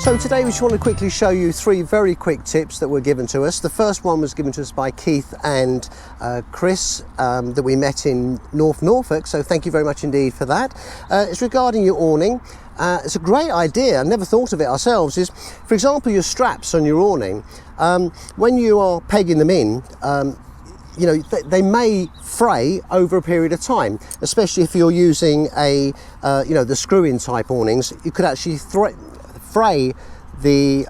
So today we just want to quickly show you three very quick tips that were given to us. The first one was given to us by Keith and Chris that we met in North Norfolk, so thank you very much indeed for that. It's regarding your awning. It's a great idea, I never thought of it ourselves, is for example your straps on your awning, when you are pegging them in, you know, they may fray over a period of time, especially if you're using a, you know, the screw-in type awnings. You could actually fray the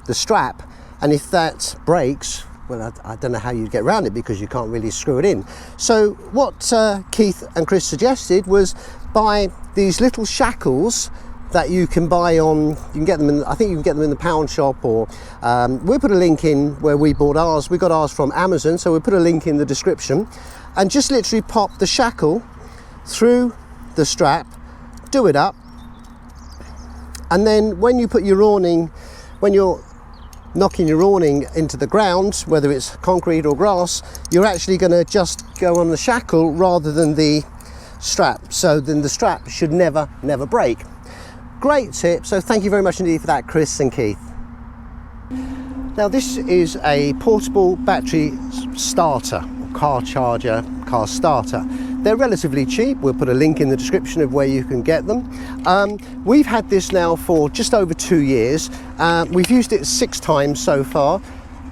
strap, and if that breaks, well, I don't know how you'd get around it because you can't really screw it in. So what Keith and Chris suggested was buy these little shackles that you can buy on, you can get them in, I think you can get them in the pound shop, or we'll put a link in where we bought ours. We got ours from Amazon, so we'll put a link in the description, and just literally pop the shackle through the strap, do it up, and then when you put your awning, when you're knocking your awning into the ground, whether it's concrete or grass, you're actually going to just go on the shackle rather than the strap. So then the strap should never break. Great tip, so thank you very much indeed for that, Chris and Keith. Now this is a portable battery starter, car charger, car starter. They're relatively cheap. We'll put a link in the description of where you can get them. We've had this now for just over 2 years. We've used it 6 times so far,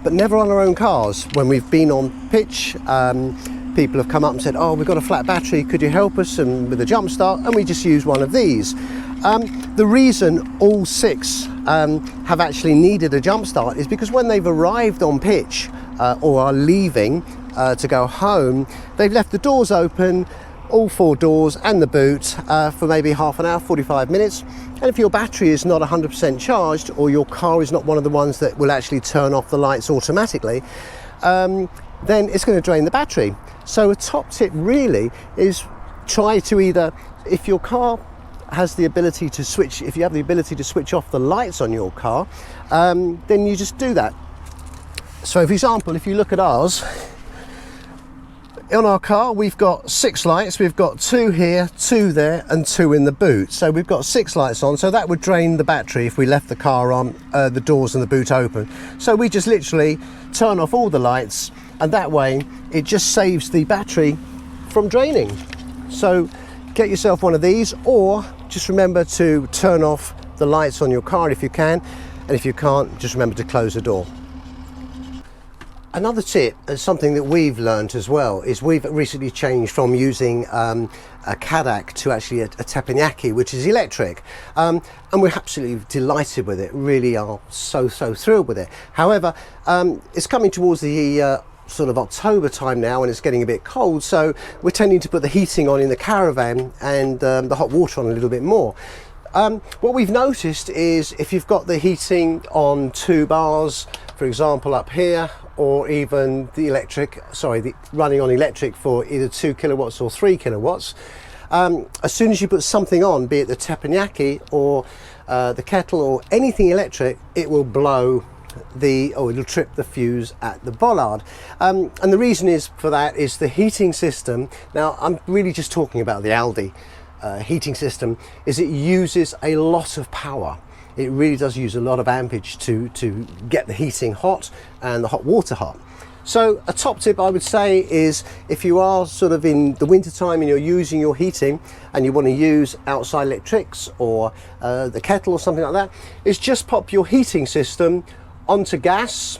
but never on our own cars. When we've been on pitch, people have come up and said, oh, we've got a flat battery, could you help us and with a jump start? And we just use one of these. The reason all 6 have actually needed a jump start is because when they've arrived on pitch or are leaving to go home, they've left the doors open, all 4 doors and the boot, for maybe half an hour, 45 minutes. And if your battery is not 100% charged, or your car is not one of the ones that will actually turn off the lights automatically, then it's going to drain the battery. So a top tip really is try to either, if your car has the ability to switch, if you have the ability to switch off the lights on your car, then you just do that. So for example, if you look at ours, on our car we've got 6 lights. We've got 2 here, 2 there and 2 in the boot, so we've got 6 lights on. So that would drain the battery if we left the car on, the doors and the boot open. So we just literally turn off all the lights, and that way it just saves the battery from draining. So get yourself one of these, or just remember to turn off the lights on your car if you can, and if you can't, just remember to close the door. Another tip, something that we've learned as well, is we've recently changed from using a Caravan to actually a teppanyaki, which is electric, and we're absolutely delighted with it. Really are so thrilled with it. However, it's coming towards the sort of October time now, and it's getting a bit cold, so we're tending to put the heating on in the Caravan and the hot water on a little bit more. What we've noticed is if you've got the heating on 2 bars, for example up here, or even the electric, running on electric for either 2 kilowatts or 3 kilowatts, as soon as you put something on, be it the teppanyaki or the kettle or anything electric, it will blow it'll trip the fuse at the bollard. And the reason is for that is the heating system. Now I'm really just talking about the Aldi heating system, is it uses a lot of power. It really does use a lot of ampage to get the heating hot and the hot water hot. So a top tip I would say is, if you are sort of in the winter time and you're using your heating and you want to use outside electrics or the kettle or something like that, is just pop your heating system onto gas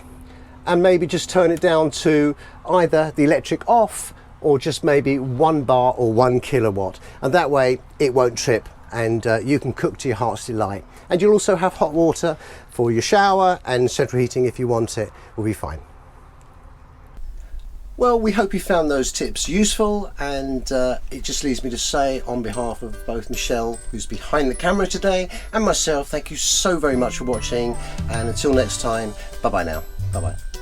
and maybe just turn it down to either the electric off or just maybe 1 bar or 1 kilowatt, and that way it won't trip, and you can cook to your heart's delight. And you'll also have hot water for your shower, and central heating, if you want it, will be fine. Well, we hope you found those tips useful, and it just leaves me to say, on behalf of both Michelle, who's behind the camera today, and myself, thank you so very much for watching, and until next time, bye bye now. Bye bye.